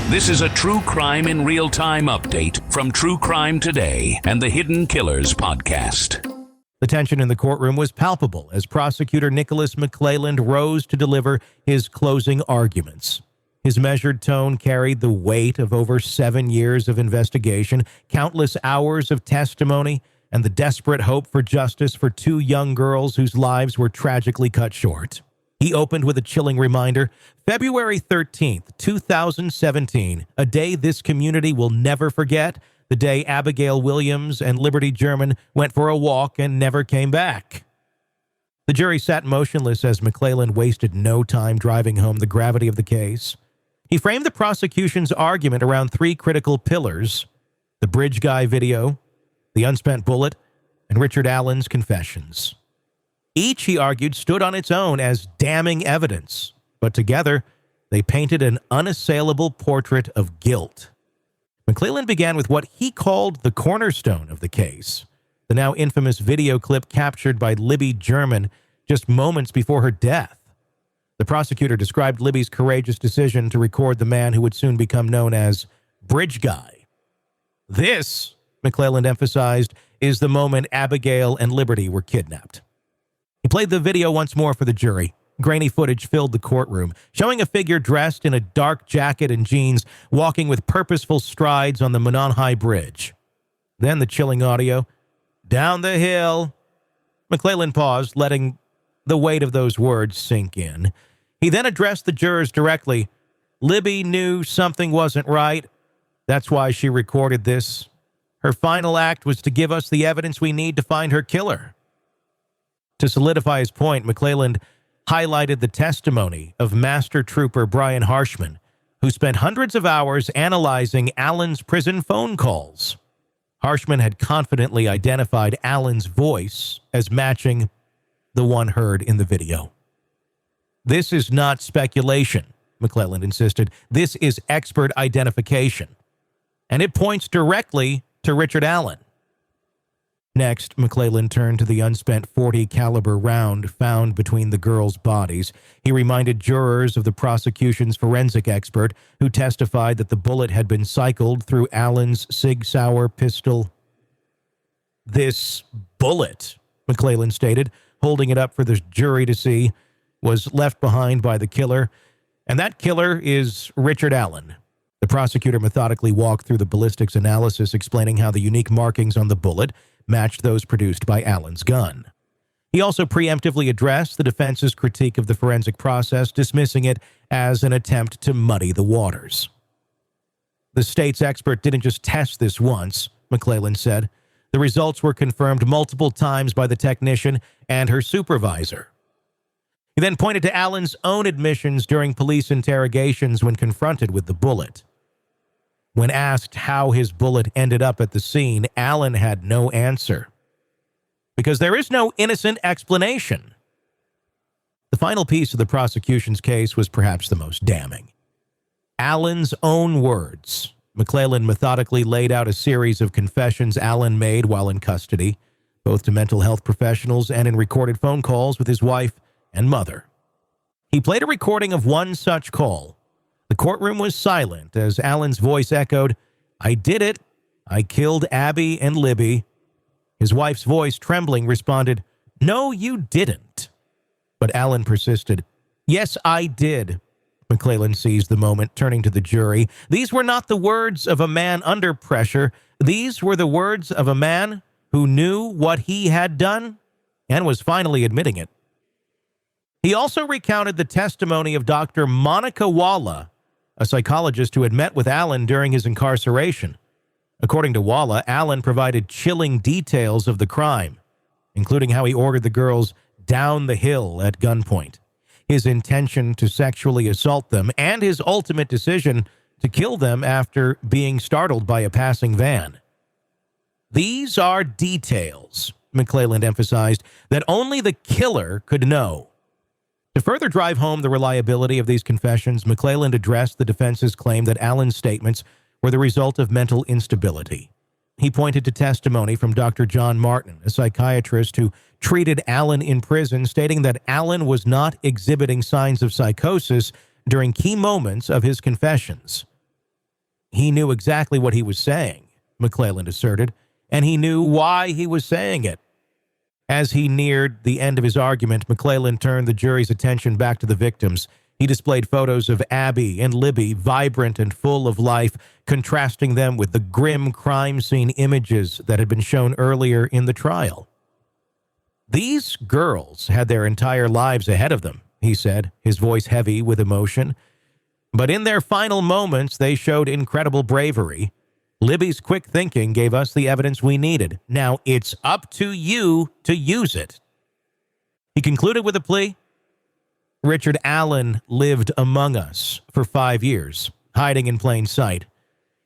This is a True Crime in Real Time update from True Crime Today and the Hidden Killers podcast. The tension in the courtroom was palpable as prosecutor Nicholas McClelland rose to deliver his closing arguments. His measured tone carried the weight of over 7 years of investigation, countless hours of testimony, and the desperate hope for justice for 2 young girls whose lives were tragically cut short. He opened with a chilling reminder, February 13th, 2017, a day this community will never forget, the day Abigail Williams and Liberty German went for a walk and never came back. The jury sat motionless as McClelland wasted no time driving home the gravity of the case. He framed the prosecution's argument around 3 critical pillars: the bridge guy video, the unspent bullet, and Richard Allen's confessions. Each, he argued, stood on its own as damning evidence, but together they painted an unassailable portrait of guilt. McClelland began with what he called the cornerstone of the case, the now infamous video clip captured by Libby German just moments before her death. The prosecutor described Libby's courageous decision to record the man who would soon become known as Bridge Guy. This, McClelland emphasized, is the moment Abigail and Liberty were kidnapped. He played the video once more for the jury. Grainy footage filled the courtroom, showing a figure dressed in a dark jacket and jeans, walking with purposeful strides on the Mononhai Bridge. Then the chilling audio, "Down the hill." McClelland paused, letting the weight of those words sink in. He then addressed the jurors directly. Libby knew something wasn't right. That's why she recorded this. Her final act was to give us the evidence we need to find her killer. To solidify his point, McClelland highlighted the testimony of Master Trooper Brian Harshman, who spent hundreds of hours analyzing Allen's prison phone calls. Harshman had confidently identified Allen's voice as matching the one heard in the video. This is not speculation, McClelland insisted. This is expert identification. And it points directly to Richard Allen. Next, McClelland turned to the unspent .40 caliber round found between the girls' bodies. He reminded jurors of the prosecution's forensic expert, who testified that the bullet had been cycled through Allen's Sig Sauer pistol. This bullet, McClelland stated, holding it up for the jury to see, was left behind by the killer, and that killer is Richard Allen. The prosecutor methodically walked through the ballistics analysis, explaining how the unique markings on the bullet matched those produced by Allen's gun. He also preemptively addressed the defense's critique of the forensic process, dismissing it as an attempt to muddy the waters. The state's expert didn't just test this once, McClelland said. The results were confirmed multiple times by the technician and her supervisor. He then pointed to Allen's own admissions during police interrogations when confronted with the bullet. When asked how his bullet ended up at the scene, Allen had no answer. Because there is no innocent explanation. The final piece of the prosecution's case was perhaps the most damning. Allen's own words. McClelland methodically laid out a series of confessions Allen made while in custody, both to mental health professionals and in recorded phone calls with his wife and mother. He played a recording of one such call. The courtroom was silent as Allen's voice echoed, "I did it. I killed Abby and Libby." His wife's voice, trembling, responded, "No, you didn't." But Allen persisted, "Yes, I did." McClelland seized the moment, turning to the jury. These were not the words of a man under pressure. These were the words of a man who knew what he had done and was finally admitting it. He also recounted the testimony of Dr. Monica Walla, a psychologist who had met with Allen during his incarceration. According to Walla, Allen provided chilling details of the crime, including how he ordered the girls down the hill at gunpoint, his intention to sexually assault them, and his ultimate decision to kill them after being startled by a passing van. These are details, McClelland emphasized, that only the killer could know. To further drive home the reliability of these confessions, McClelland addressed the defense's claim that Allen's statements were the result of mental instability. He pointed to testimony from Dr. John Martin, a psychiatrist who treated Allen in prison, stating that Allen was not exhibiting signs of psychosis during key moments of his confessions. He knew exactly what he was saying, McClelland asserted, and he knew why he was saying it. As he neared the end of his argument, McClelland turned the jury's attention back to the victims. He displayed photos of Abby and Libby, vibrant and full of life, contrasting them with the grim crime scene images that had been shown earlier in the trial. These girls had their entire lives ahead of them, he said, his voice heavy with emotion. But in their final moments, they showed incredible bravery. Libby's quick thinking gave us the evidence we needed. Now it's up to you to use it. He concluded with a plea. Richard Allen lived among us for 5 years, hiding in plain sight.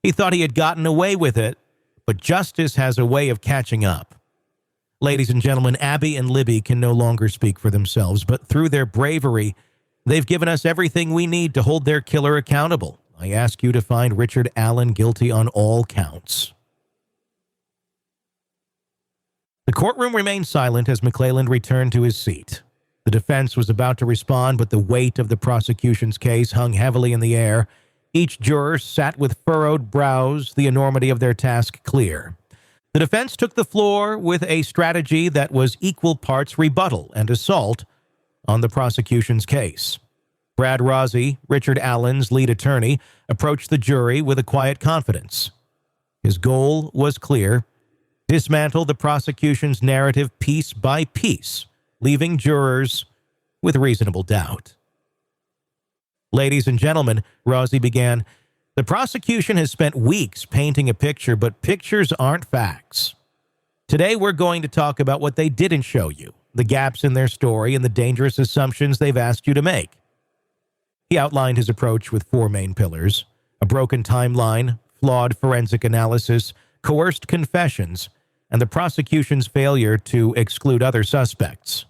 He thought he had gotten away with it, but justice has a way of catching up. Ladies and gentlemen, Abby and Libby can no longer speak for themselves, but through their bravery, they've given us everything we need to hold their killer accountable. I ask you to find Richard Allen guilty on all counts. The courtroom remained silent as McClelland returned to his seat. The defense was about to respond, but the weight of the prosecution's case hung heavily in the air. Each juror sat with furrowed brows, the enormity of their task clear. The defense took the floor with a strategy that was equal parts rebuttal and assault on the prosecution's case. Brad Rossi, Richard Allen's lead attorney, approached the jury with a quiet confidence. His goal was clear: dismantle the prosecution's narrative piece by piece, leaving jurors with reasonable doubt. Ladies and gentlemen, Rossi began, the prosecution has spent weeks painting a picture, but pictures aren't facts. Today we're going to talk about what they didn't show you, the gaps in their story and the dangerous assumptions they've asked you to make. He outlined his approach with 4 main pillars: a broken timeline, flawed forensic analysis, coerced confessions, and the prosecution's failure to exclude other suspects.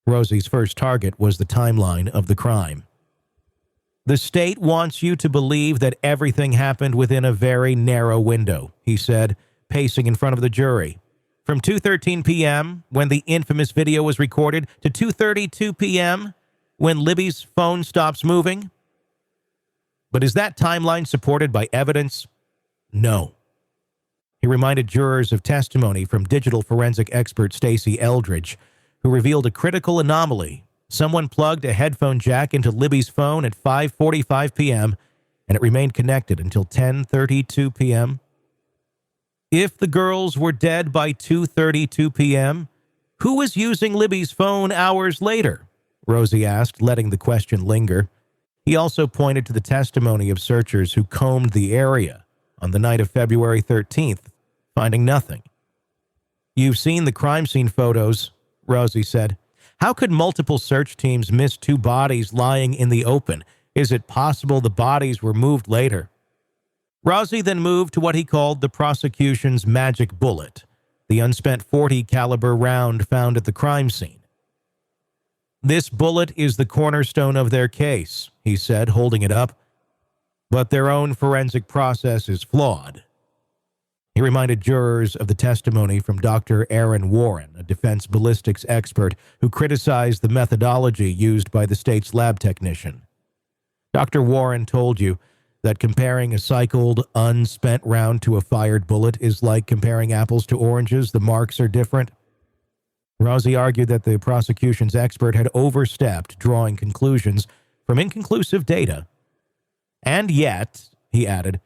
Rossi's first target was the timeline of the crime. The state wants you to believe that everything happened within a very narrow window, he said, pacing in front of the jury. From 2:13 p.m., when the infamous video was recorded, to 2:32 p.m., when Libby's phone stops moving. But is that timeline supported by evidence? No. He reminded jurors of testimony from digital forensic expert Stacey Eldridge, who revealed a critical anomaly. Someone plugged a headphone jack into Libby's phone at 5:45 p.m., and it remained connected until 10:32 p.m. If the girls were dead by 2:32 p.m., who was using Libby's phone hours later? Rossi asked, letting the question linger. He also pointed to the testimony of searchers who combed the area on the night of February 13th, finding nothing. You've seen the crime scene photos, Rossi said. How could multiple search teams miss 2 bodies lying in the open? Is it possible the bodies were moved later? Rossi then moved to what he called the prosecution's magic bullet, the unspent .40 caliber round found at the crime scene. This bullet is the cornerstone of their case, he said, holding it up. But their own forensic process is flawed. He reminded jurors of the testimony from Dr. Aaron Warren, a defense ballistics expert who criticized the methodology used by the state's lab technician. Dr. Warren told you that comparing a cycled, unspent round to a fired bullet is like comparing apples to oranges. The marks are different. Rossi argued that the prosecution's expert had overstepped, drawing conclusions from inconclusive data. And yet, he added,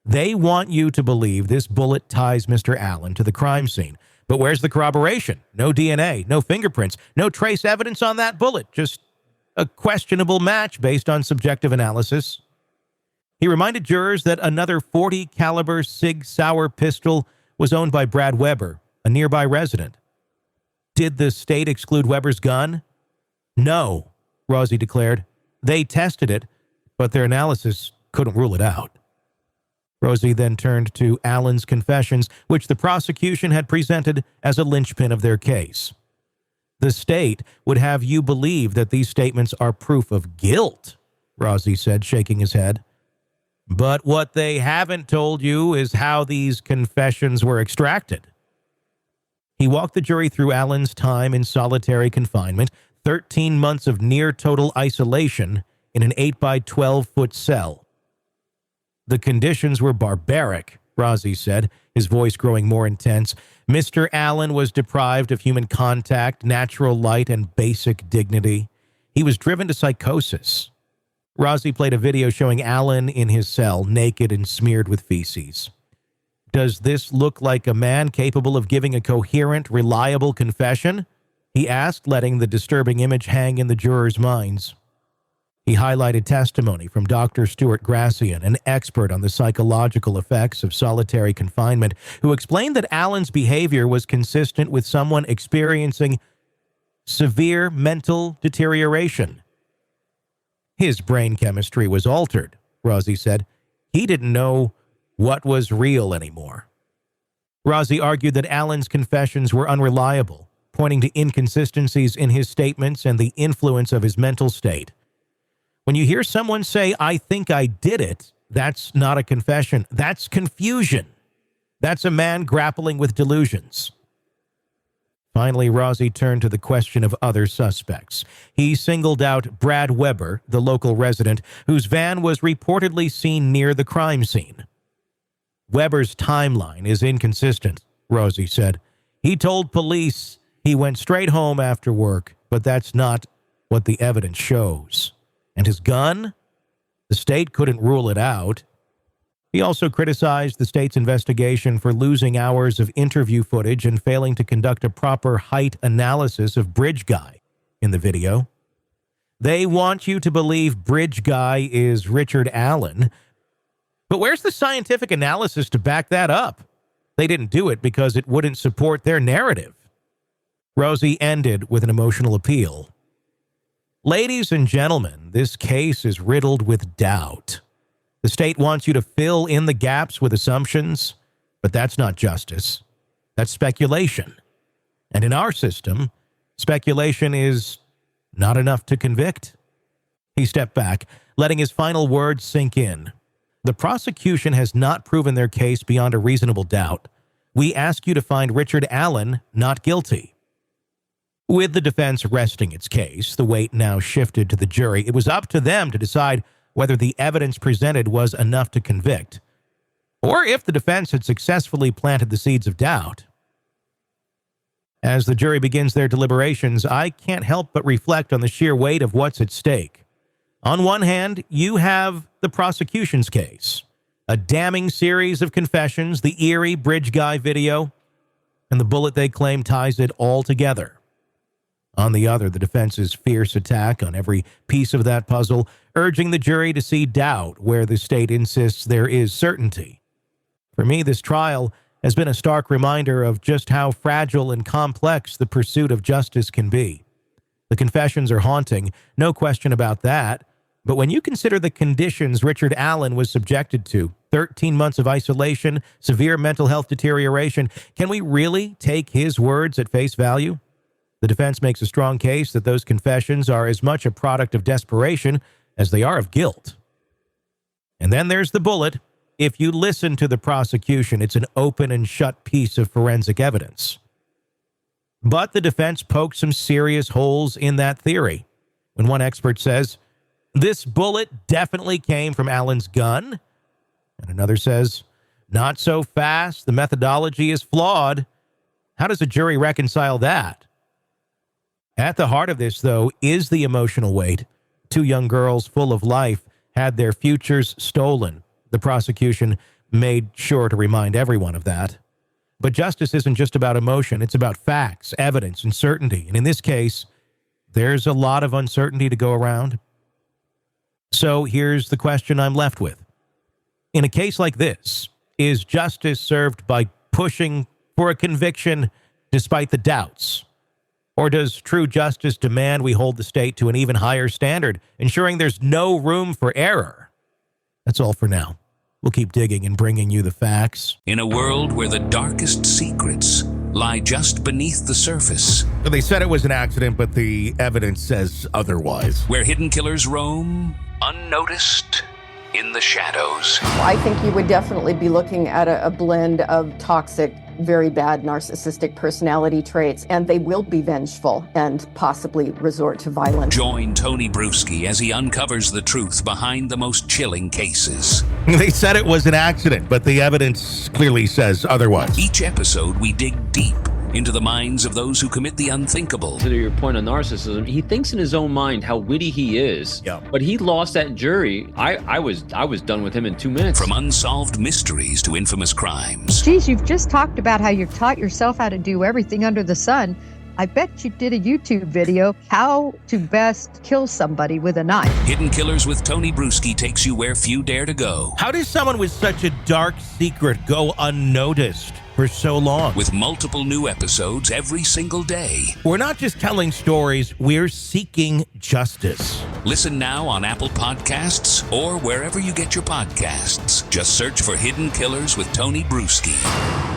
they want you to believe this bullet ties Mr. Allen to the crime scene. But where's the corroboration? No DNA, no fingerprints, no trace evidence on that bullet, just a questionable match based on subjective analysis. He reminded jurors that another .40 caliber Sig Sauer pistol was owned by Brad Weber, a nearby resident. Did the state exclude Weber's gun? No, Rossi declared. They tested it, but their analysis couldn't rule it out. Rossi then turned to Allen's confessions, which the prosecution had presented as a linchpin of their case. The state would have you believe that these statements are proof of guilt, Rossi said, shaking his head. But what they haven't told you is how these confessions were extracted. He walked the jury through Allen's time in solitary confinement, 13 months of near-total isolation in an 8 by 12-foot cell. The conditions were barbaric, Rozzi said, his voice growing more intense. Mr. Allen was deprived of human contact, natural light, and basic dignity. He was driven to psychosis. Rozzi played a video showing Allen in his cell, naked and smeared with feces. Does this look like a man capable of giving a coherent, reliable confession? He asked, letting the disturbing image hang in the jurors' minds. He highlighted testimony from Dr. Stuart Gracian, an expert on the psychological effects of solitary confinement, who explained that Allen's behavior was consistent with someone experiencing severe mental deterioration. His brain chemistry was altered, Rozzi said. He didn't know what was real anymore. Rozzi argued that Allen's confessions were unreliable, pointing to inconsistencies in his statements and the influence of his mental state. When you hear someone say, "I think I did it," that's not a confession. That's confusion. That's a man grappling with delusions. Finally, Rozzi turned to the question of other suspects. He singled out Brad Weber, the local resident, whose van was reportedly seen near the crime scene. Weber's timeline is inconsistent, Rozzi said. He told police he went straight home after work, but that's not what the evidence shows. And his gun? The state couldn't rule it out. He also criticized the state's investigation for losing hours of interview footage and failing to conduct a proper height analysis of Bridge Guy in the video. They want you to believe Bridge Guy is Richard Allen, but where's the scientific analysis to back that up? They didn't do it because it wouldn't support their narrative. Rozzi ended with an emotional appeal. Ladies and gentlemen, this case is riddled with doubt. The state wants you to fill in the gaps with assumptions, but that's not justice. That's speculation. And in our system, speculation is not enough to convict. He stepped back, letting his final words sink in. The prosecution has not proven their case beyond a reasonable doubt. We ask you to find Richard Allen not guilty. With the defense resting its case, the weight now shifted to the jury. It was up to them to decide whether the evidence presented was enough to convict, or if the defense had successfully planted the seeds of doubt. As the jury begins their deliberations, I can't help but reflect on the sheer weight of what's at stake. On one hand, you have the prosecution's case, a damning series of confessions, the eerie Bridge Guy video, and the bullet they claim ties it all together. On the other, the defense's fierce attack on every piece of that puzzle, urging the jury to see doubt where the state insists there is certainty. For me, this trial has been a stark reminder of just how fragile and complex the pursuit of justice can be. The confessions are haunting, no question about that, but when you consider the conditions Richard Allen was subjected to, 13 months of isolation, severe mental health deterioration, can we really take his words at face value? The defense makes a strong case that those confessions are as much a product of desperation as they are of guilt. And then there's the bullet. If you listen to the prosecution, it's an open and shut piece of forensic evidence. But the defense pokes some serious holes in that theory. When one expert says, this bullet definitely came from Allen's gun, and another says, not so fast, the methodology is flawed. How does a jury reconcile that? At the heart of this, though, is the emotional weight. Two young girls full of life had their futures stolen. The prosecution made sure to remind everyone of that. But justice isn't just about emotion. It's about facts, evidence, and certainty. And in this case, there's a lot of uncertainty to go around. So here's the question I'm left with. In a case like this, is justice served by pushing for a conviction despite the doubts? Or does true justice demand we hold the state to an even higher standard, ensuring there's no room for error? That's all for now. We'll keep digging and bringing you the facts. In a world where the darkest secrets lie just beneath the surface. They said it was an accident, but the evidence says otherwise. Where hidden killers roam, unnoticed, in the shadows. I think you would definitely be looking at a blend of toxic very bad narcissistic personality traits, and they will be vengeful and possibly resort to violence. Join Tony Brueski as he uncovers the truth behind the most chilling cases. They said it was an accident, but the evidence clearly says otherwise. Each episode, we dig deep into the minds of those who commit the unthinkable. To your point on narcissism, he thinks in his own mind how witty he is. Yeah. But he lost that jury. I was done with him in 2 minutes. From unsolved mysteries to infamous crimes. Geez, you've just talked about how you've taught yourself how to do everything under the sun. I bet you did a YouTube video, how to best kill somebody with a knife. Hidden Killers with Tony Brueski takes you where few dare to go. How does someone with such a dark secret go unnoticed for so long? With multiple new episodes every single day. We're not just telling stories, we're seeking justice. Listen now on Apple Podcasts or wherever you get your podcasts. Just search for Hidden Killers with Tony Brueski.